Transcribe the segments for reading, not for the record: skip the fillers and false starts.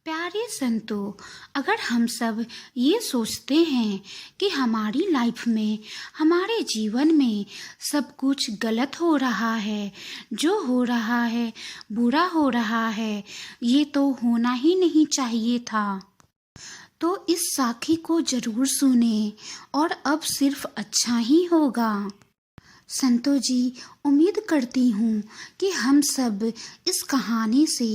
प्यारे संतों, अगर हम सब ये सोचते हैं कि हमारी लाइफ में, हमारे जीवन में सब कुछ गलत हो रहा है, जो हो रहा है बुरा हो रहा है, ये तो होना ही नहीं चाहिए था, तो इस साखी को जरूर सुने और अब सिर्फ अच्छा ही होगा। संतो जी, उम्मीद करती हूँ कि हम सब इस कहानी से,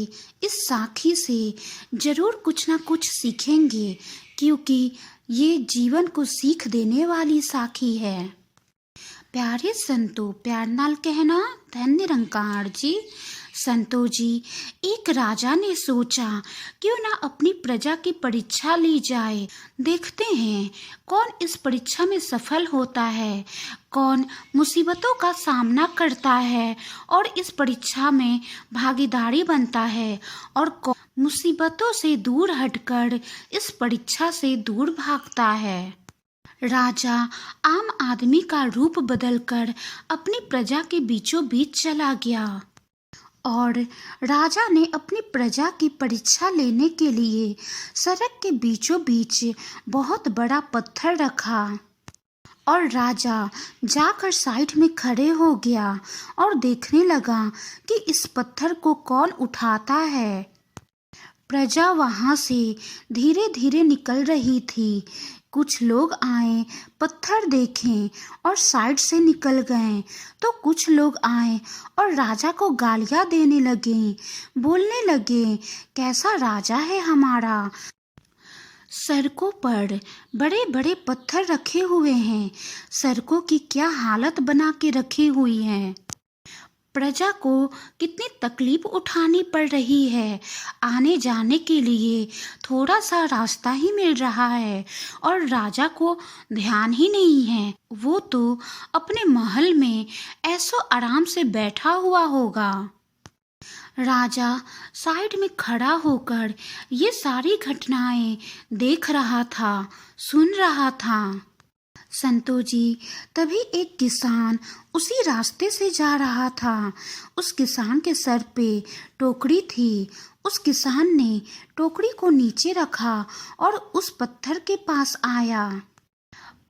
इस साखी से जरूर कुछ ना कुछ सीखेंगे, क्योंकि ये जीवन को सीख देने वाली साखी है। प्यारे संतो, प्यार नाल कहना धन निरंकार जी। संतो जी, एक राजा ने सोचा क्यों ना अपनी प्रजा की परीक्षा ली जाए। देखते हैं कौन इस परीक्षा में सफल होता है, कौन मुसीबतों का सामना करता है और इस परीक्षा में भागीदारी बनता है, और कौन मुसीबतों से दूर हटकर इस परीक्षा से दूर भागता है। राजा आम आदमी का रूप बदलकर अपनी प्रजा के बीचों बीच चला गया और राजा ने अपनी प्रजा की परीक्षा लेने के लिए सड़क के बीचों बीच बहुत बड़ा पत्थर रखा और राजा जाकर साइड में खड़े हो गया और देखने लगा कि इस पत्थर को कौन उठाता है। प्रजा वहां से धीरे धीरे निकल रही थी। कुछ लोग आए, पत्थर देखें और साइड से निकल गए, तो कुछ लोग आए और राजा को गालियां देने लगे, बोलने लगे, कैसा राजा है हमारा, सड़कों पर बड़े बड़े पत्थर रखे हुए हैं, सड़कों की क्या हालत बना के रखी हुई है, प्रजा को कितनी तकलीफ उठानी पड़ रही है, आने जाने के लिए थोड़ा सा रास्ता ही मिल रहा है और राजा को ध्यान ही नहीं है। वो तो अपने महल में ऐसो आराम से बैठा हुआ होगा। राजा साइड में खड़ा होकर ये सारी घटनाएं देख रहा था, सुन रहा था। संतो जी, तभी एक किसान उसी रास्ते से जा रहा था। उस किसान के सर पे टोकरी थी। उस किसान ने टोकरी को नीचे रखा और उस पत्थर के पास आया।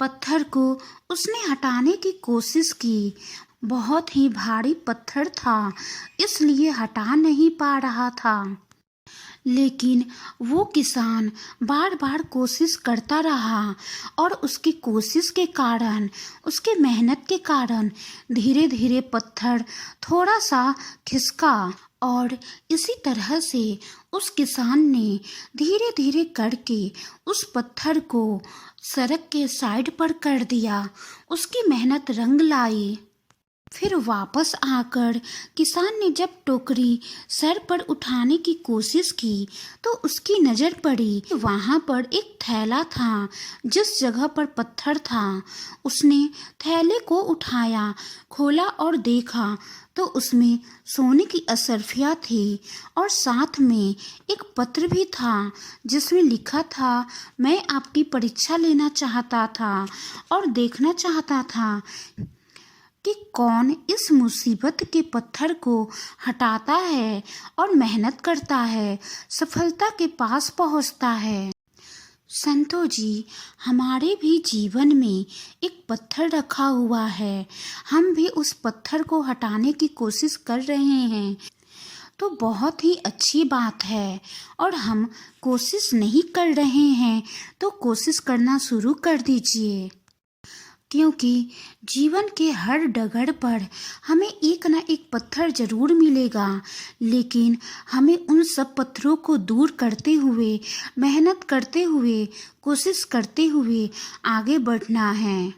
पत्थर को उसने हटाने की कोशिश की। बहुत ही भारी पत्थर था, इसलिए हटा नहीं पा रहा था। लेकिन वो किसान बार बार कोशिश करता रहा और उसकी कोशिश के कारण, उसके मेहनत के कारण धीरे धीरे पत्थर थोड़ा सा खिसका और इसी तरह से उस किसान ने धीरे धीरे करके उस पत्थर को सड़क के साइड पर कर दिया। उसकी मेहनत रंग लाई। फिर वापस आकर किसान ने जब टोकरी सर पर उठाने की कोशिश की तो उसकी नजर पड़ी वहां पर एक थैला था। जिस जगह पर पत्थर था उसने थैले को उठाया, खोला और देखा तो उसमें सोने की असरफियाँ थी और साथ में एक पत्र भी था जिसमें लिखा था, मैं आपकी परीक्षा लेना चाहता था और देखना चाहता था कि कौन इस मुसीबत के पत्थर को हटाता है और मेहनत करता है, सफलता के पास पहुंचता है। संतो जी, हमारे भी जीवन में एक पत्थर रखा हुआ है, हम भी उस पत्थर को हटाने की कोशिश कर रहे हैं, तो बहुत ही अच्छी बात है। और हम कोशिश नहीं कर रहे हैं तो कोशिश करना शुरू कर दीजिए, क्योंकि जीवन के हर डगर पर हमें एक ना एक पत्थर जरूर मिलेगा, लेकिन हमें उन सब पत्थरों को दूर करते हुए, मेहनत करते हुए, कोशिश करते हुए आगे बढ़ना है।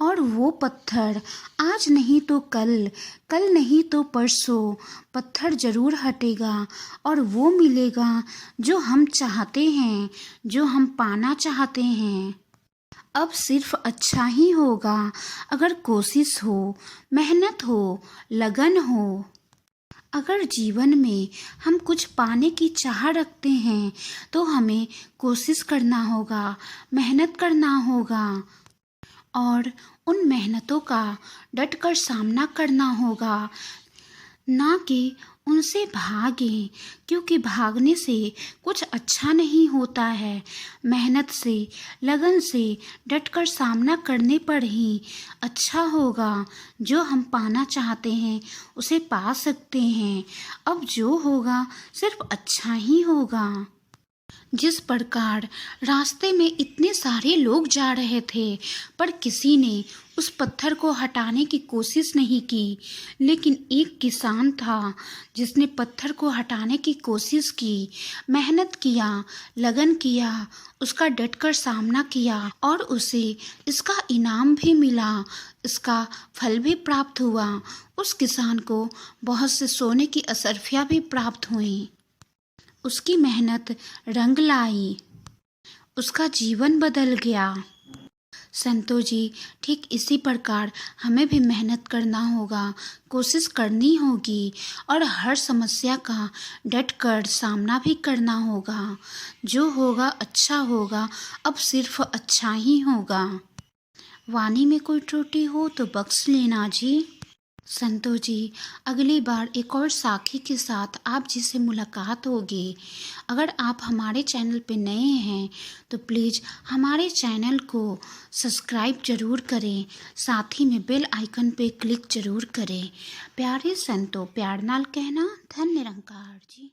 और वो पत्थर आज नहीं तो कल, कल नहीं तो परसों पत्थर जरूर हटेगा और वो मिलेगा जो हम चाहते हैं, जो हम पाना चाहते हैं। अब सिर्फ अच्छा ही होगा अगर कोशिश हो, मेहनत हो, लगन हो। अगर जीवन में हम कुछ पाने की चाह रखते हैं तो हमें कोशिश करना होगा, मेहनत करना होगा और उन मेहनतों का डटकर सामना करना होगा, ना कि उनसे भागें, क्योंकि भागने से कुछ अच्छा नहीं होता है। मेहनत से, लगन से डटकर सामना करने पर ही अच्छा होगा। जो हम पाना चाहते हैं उसे पा सकते हैं। अब जो होगा सिर्फ अच्छा ही होगा। जिस प्रकार रास्ते में इतने सारे लोग जा रहे थे, पर किसी ने उस पत्थर को हटाने की कोशिश नहीं की, लेकिन एक किसान था जिसने पत्थर को हटाने की कोशिश की, मेहनत किया, लगन किया, उसका डटकर सामना किया और उसे इसका इनाम भी मिला, इसका फल भी प्राप्त हुआ। उस किसान को बहुत से सोने की असरफियाँ भी प्राप्त हुई। उसकी मेहनत रंग लाई, उसका जीवन बदल गया। संतो जी, ठीक इसी प्रकार हमें भी मेहनत करना होगा, कोशिश करनी होगी और हर समस्या का डटकर सामना भी करना होगा। जो होगा अच्छा होगा, अब सिर्फ अच्छा ही होगा। वाणी में कोई त्रुटि हो तो बख्श लेना जी। संतो जी, अगली बार एक और साखी के साथ आप जी से मुलाकात होगी। अगर आप हमारे चैनल पे नए हैं तो प्लीज़ हमारे चैनल को सब्सक्राइब जरूर करें, साथ ही में बेल आइकन पे क्लिक जरूर करें। प्यारे संतो, प्यार नाल कहना। धन्य निरंकार जी।